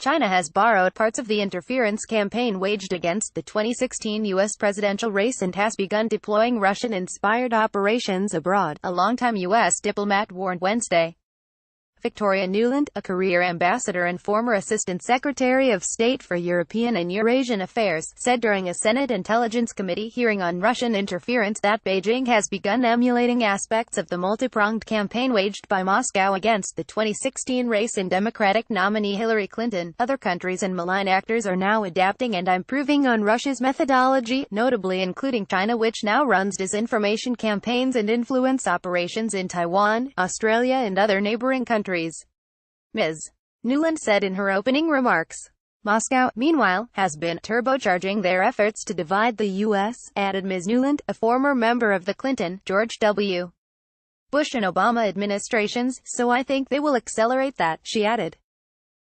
China has borrowed parts of the interference campaign waged against the 2016 U.S. presidential race and has begun deploying Russian-inspired operations abroad, a longtime U.S. diplomat warned Wednesday. Victoria Nuland, a career ambassador and former Assistant Secretary of State for European and Eurasian Affairs, said during a Senate Intelligence Committee hearing on Russian interference that Beijing has begun emulating aspects of the multi-pronged campaign waged by Moscow against the 2016 race and Democratic nominee Hillary Clinton. Other countries and malign actors are now adapting and improving on Russia's methodology, notably including China, which now runs disinformation campaigns and influence operations in Taiwan, Australia and other neighboring countries. Ms. Nuland said in her opening remarks. Moscow, meanwhile, has been turbocharging their efforts to divide the U.S., added Ms. Nuland, a former member of the Clinton, George W. Bush and Obama administrations, so I think they will accelerate that, she added.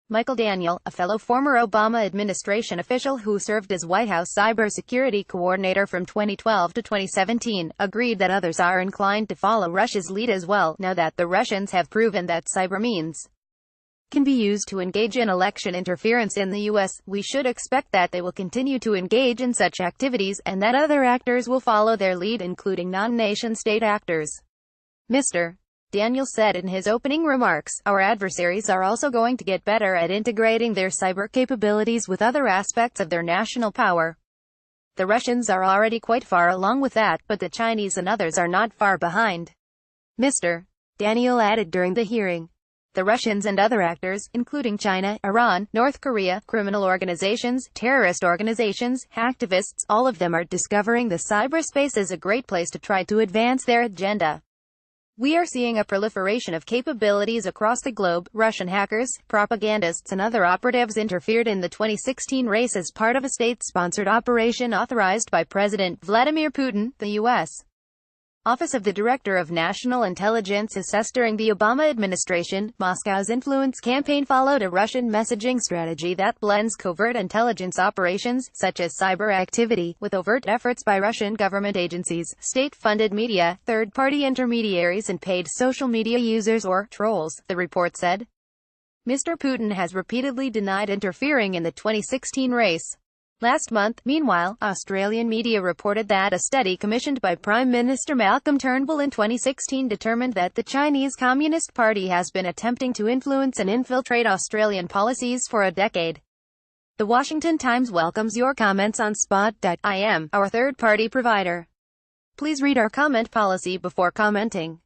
Michael Daniel, a fellow former Obama administration official who served as White House cybersecurity coordinator from 2012 to 2017, agreed that others are inclined to follow Russia's lead as well, now that the Russians have proven that cyber means can be used to engage in election interference in the U.S. We should expect that they will continue to engage in such activities, and that other actors will follow their lead, including non-nation-state actors. Mr. Daniel said in his opening remarks, our adversaries are also going to get better at integrating their cyber capabilities with other aspects of their national power. The Russians are already quite far along with that, but the Chinese and others are not far behind. Mr. Daniel added during the hearing. The Russians and other actors, including China, Iran, North Korea, criminal organizations, terrorist organizations, hacktivists, all of them are discovering the cyberspace as a great place to try to advance their agenda. We are seeing a proliferation of capabilities across the globe. Russian hackers, propagandists and other operatives interfered in the 2016 race as part of a state-sponsored operation authorized by President Vladimir Putin, the U.S. Office of the Director of National Intelligence assessed during the Obama administration. Moscow's influence campaign followed a Russian messaging strategy that blends covert intelligence operations, such as cyber activity, with overt efforts by Russian government agencies, state-funded media, third-party intermediaries and paid social media users or trolls, the report said. Mr. Putin has repeatedly denied interfering in the 2016 race. Last month, meanwhile, Australian media reported that a study commissioned by Prime Minister Malcolm Turnbull in 2016 determined that the Chinese Communist Party has been attempting to influence and infiltrate Australian policies for a decade. The Washington Times welcomes your comments on Spot.im, our third-party provider. Please read our comment policy before commenting.